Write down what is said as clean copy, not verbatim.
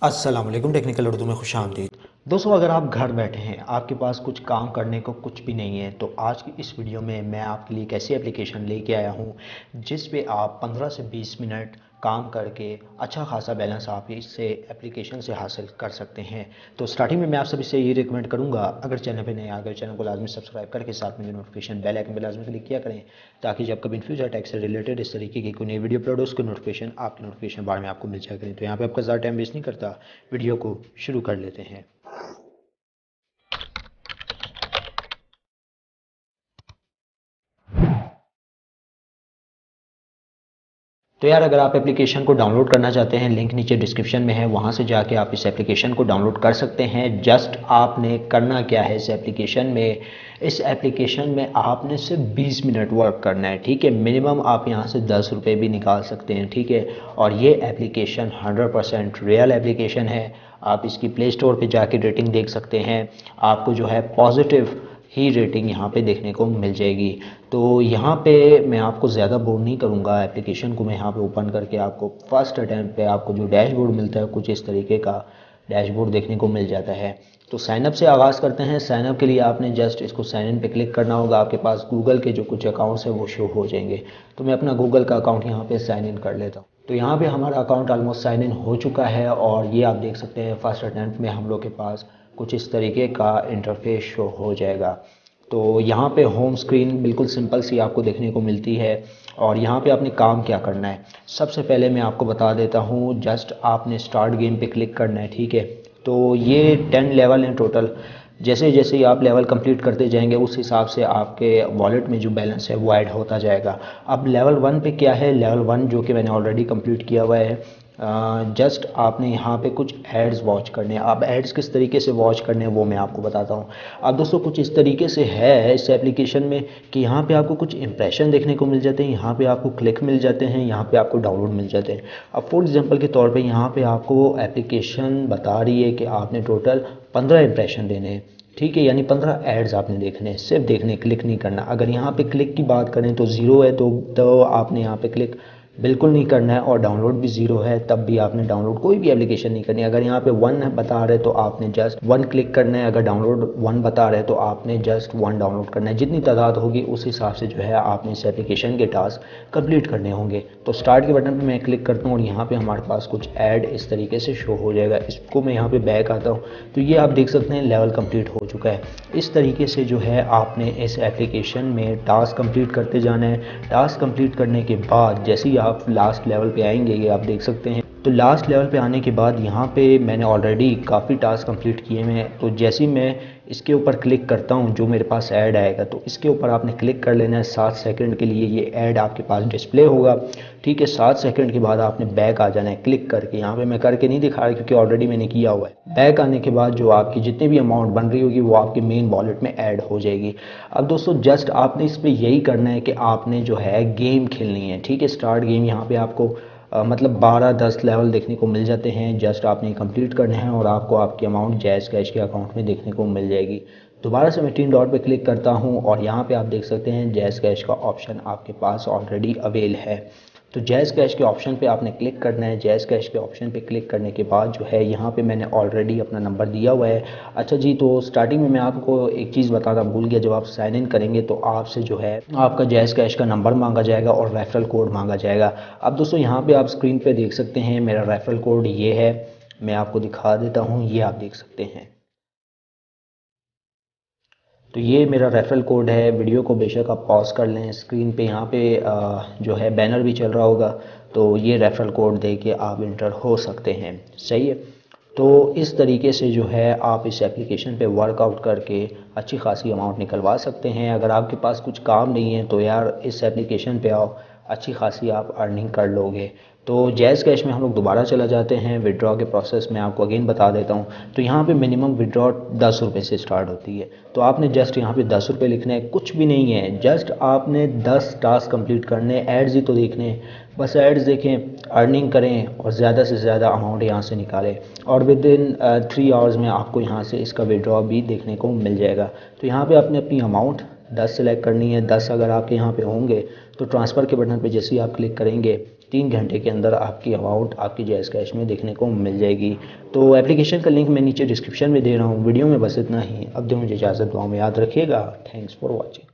अस्सलाम वालेकुम। टेक्निकल उर्दू में खुशामदीद। दोस्तों, अगर आप घर बैठे हैं, आपके पास कुछ काम करने को कुछ भी नहीं है, तो आज की इस वीडियो में मैं आपके लिए एक ऐसी एप्लीकेशन लेके आया हूँ जिस पे आप 15 से 20 मिनट काम करके अच्छा खासा बैलेंस आप इससे एप्लीकेशन से हासिल कर सकते हैं। तो स्टार्टिंग में मैं आप सभी से ये रिकमेंड करूँगा, अगर चैनल पे नए आ गए चैनल को लाजमी सब्सक्राइब करके साथ में जो नोटिफिकेशन बेल आइकन पे लाजमी क्लिक किया करें, ताकि जब कभी इन फ्यूचर टैग से रिलेटेड इस तरीके की कोई नई वीडियो अपलोड हो उसकी नोटिफिकेशन आपकी नोटिफिकेशन बार में आपको मिल जाया करें। तो यहाँ पे आपका ज़्यादा टाइम वेस्ट नहीं करता, वीडियो को शुरू कर लेते हैं। तो यार, अगर आप एप्लीकेशन को डाउनलोड करना चाहते हैं, लिंक नीचे डिस्क्रिप्शन में है, वहाँ से जाके आप इस एप्लीकेशन को डाउनलोड कर सकते हैं। जस्ट आपने करना क्या है, इस एप्लीकेशन में आपने सिर्फ 20 मिनट वर्क करना है, ठीक है। मिनिमम आप यहाँ से 10 रुपये भी निकाल सकते हैं, ठीक है। और ये एप्लीकेशन 100% रियल एप्लीकेशन है। आप इसकी प्ले स्टोर पर जाके रेटिंग देख सकते हैं, आपको जो है पॉजिटिव ही रेटिंग यहाँ पे देखने को मिल जाएगी। तो यहाँ पे मैं आपको ज़्यादा बोर नहीं करूँगा, एप्लीकेशन को मैं यहाँ पे ओपन करके आपको फर्स्ट अटैम्प्ट पे आपको जो डैशबोर्ड मिलता है कुछ इस तरीके का डैशबोर्ड देखने को मिल जाता है। तो साइनअप से आगाज़ करते हैं। साइनअप के लिए आपने जस्ट इसको साइन इन पे क्लिक करना होगा। आपके पास गूगल के जो कुछ अकाउंट्स हैं वो शो हो जाएंगे। तो मैं अपना गूगल का अकाउंट यहाँ पे साइन इन कर लेता हूँ। तो यहाँ पे हमारा अकाउंट ऑलमोस्ट साइन इन हो चुका है और ये आप देख सकते हैं फर्स्ट अटैम्प्ट में हम लोग के पास कुछ इस तरीके का इंटरफेस शो हो जाएगा। तो यहाँ पे होम स्क्रीन बिल्कुल सिंपल सी आपको देखने को मिलती है। और यहाँ पे आपने काम क्या करना है, सबसे पहले मैं आपको बता देता हूँ। जस्ट आपने स्टार्ट गेम पे क्लिक करना है, ठीक है। तो ये 10 लेवल हैं टोटल। जैसे जैसे ही आप लेवल कंप्लीट करते जाएंगे उस हिसाब से आपके वॉलेट में जो बैलेंस है वो ऐड होता जाएगा। अब लेवल 1 पे क्या है, लेवल 1 जो कि मैंने ऑलरेडी कंप्लीट किया हुआ है। जस्ट आपने यहाँ पे कुछ एड्स वॉच करने हैं। अब एड्स किस तरीके से वॉच करने हैं वो मैं आपको बताता हूँ। अब दोस्तों, कुछ इस तरीके से है इस एप्लीकेशन में कि यहाँ पे आपको कुछ इंप्रेशन देखने को मिल जाते हैं, यहाँ पे आपको क्लिक मिल जाते हैं, यहाँ पे आपको डाउनलोड मिल जाते हैं। अब फॉर एग्जांपल के तौर पे यहाँ पे आपको एप्लीकेशन बता रही है कि आपने टोटल 15 इंप्रेशन देने हैं, ठीक है। यानी 15 एड्स आपने देखने हैं, सिर्फ देखने, क्लिक नहीं करना। अगर यहाँ पे क्लिक की बात करें तो ज़ीरो है, तो आपने यहाँ पे क्लिक बिल्कुल नहीं करना है। और डाउनलोड भी ज़ीरो है तब भी आपने डाउनलोड कोई भी एप्लीकेशन नहीं करनी। अगर यहाँ पे 1 बता रहे तो आपने जस्ट 1 क्लिक करना है। अगर डाउनलोड 1 बता रहे तो आपने जस्ट 1 डाउनलोड करना है। जितनी तादाद होगी उस हिसाब से जो है आपने इस एप्लीकेशन के टास्क कंप्लीट करने होंगे। तो स्टार्ट के बटन पर मैं क्लिक करता हूँ और यहाँ पर हमारे पास कुछ ऐड इस तरीके से शो हो जाएगा। इसको मैं यहाँ पर बैक आता हूँ तो ये आप देख सकते हैं लेवल कंप्लीट हो चुका है। इस तरीके से जो है आपने इस एप्लीकेशन में टास्क कंप्लीट करते जाना है। टास्क कंप्लीट करने के बाद जैसे ही आप लास्ट लेवल पे आएंगे, ये आप देख सकते हैं। तो लास्ट लेवल पे आने के बाद यहाँ पे मैंने ऑलरेडी काफ़ी टास्क कंप्लीट किए हुए हैं। तो जैसे ही मैं इसके ऊपर क्लिक करता हूँ जो मेरे पास ऐड आएगा, तो इसके ऊपर आपने क्लिक कर लेना है। 7 सेकंड के लिए ये ऐड आपके पास डिस्प्ले होगा, ठीक है। 7 सेकंड के बाद आपने बैक आ जाना है क्लिक करके। यहाँ पे मैं करके नहीं दिखा रहा क्योंकि ऑलरेडी मैंने किया हुआ है। बैक आने के बाद जो आपकी जितनी भी अमाउंट बन रही होगी वो आपके मेन वॉलेट में ऐड हो जाएगी। अब दोस्तों, जस्ट आपने इस पर यही करना है कि आपने जो है गेम खेलनी है, ठीक है। स्टार्ट गेम यहाँ पे आपको मतलब 12-10 लेवल देखने को मिल जाते हैं। जस्ट आपने कंप्लीट करना है और आपको आपकी अमाउंट जैज़ कैश के अकाउंट में देखने को मिल जाएगी। दोबारा से मैं 3 डॉट पे क्लिक करता हूँ और यहाँ पे आप देख सकते हैं जैज़ कैश का ऑप्शन आपके पास ऑलरेडी अवेल है। तो जैज़ कैश के ऑप्शन पे आपने क्लिक करना है। जैज़ कैश के ऑप्शन पे क्लिक करने के बाद जो है यहाँ पे मैंने ऑलरेडी अपना नंबर दिया हुआ है। अच्छा जी, तो स्टार्टिंग में मैं आपको एक चीज़ बताना भूल गया, जब आप साइन इन करेंगे तो आपसे जो है आपका जैज़ कैश का नंबर मांगा जाएगा और रेफरल कोड मांगा जाएगा। अब दोस्तों, यहाँ पे आप स्क्रीन पे देख सकते हैं मेरा रेफरल कोड ये है। मैं आपको दिखा देता हूँ, ये आप देख सकते हैं। तो ये मेरा रेफरल कोड है। वीडियो को बेशक आप पॉज कर लें, स्क्रीन पे यहाँ पे जो है बैनर भी चल रहा होगा। तो ये रेफरल कोड दे के आप इंटर हो सकते हैं, सही है। तो इस तरीके से जो है आप इस एप्लीकेशन पे वर्कआउट करके अच्छी खासी अमाउंट निकलवा सकते हैं। अगर आपके पास कुछ काम नहीं है तो यार इस एप्लीकेशन पे आओ, अच्छी खासी आप अर्निंग कर लोगे। तो जैज़ कैश में हम लोग दोबारा चला जाते हैं। विड्रॉ के प्रोसेस में आपको अगेन बता देता हूँ। तो यहाँ पे मिनिमम विड्रॉ 10 रुपये से स्टार्ट होती है। तो आपने जस्ट यहाँ पे 10 रुपये लिखने हैं, कुछ भी नहीं है। जस्ट आपने 10 टास्क कंप्लीट करने, एड्स ही तो देखने हैं, बस एड्स देखें, अर्निंग करें और ज़्यादा से ज़्यादा अमाउंट यहाँ से निकालें। और विद इन 3 आवर्स में आपको यहाँ से इसका विड्रॉ भी देखने को मिल जाएगा। तो यहाँ पे आपने अपनी अमाउंट 10 सेलेक्ट करनी है। 10 अगर आपके यहाँ पे होंगे तो ट्रांसफ़र के बटन पे जैसे ही आप क्लिक करेंगे 3 घंटे के अंदर आपकी अमाउंट आपकी जैज़ कैश में देखने को मिल जाएगी। तो एप्लीकेशन का लिंक मैं नीचे डिस्क्रिप्शन में दे रहा हूँ। वीडियो में बस इतना ही। अब दो मुझे इजाज़त, दुआ में याद रखिएगा। Thanks for watching.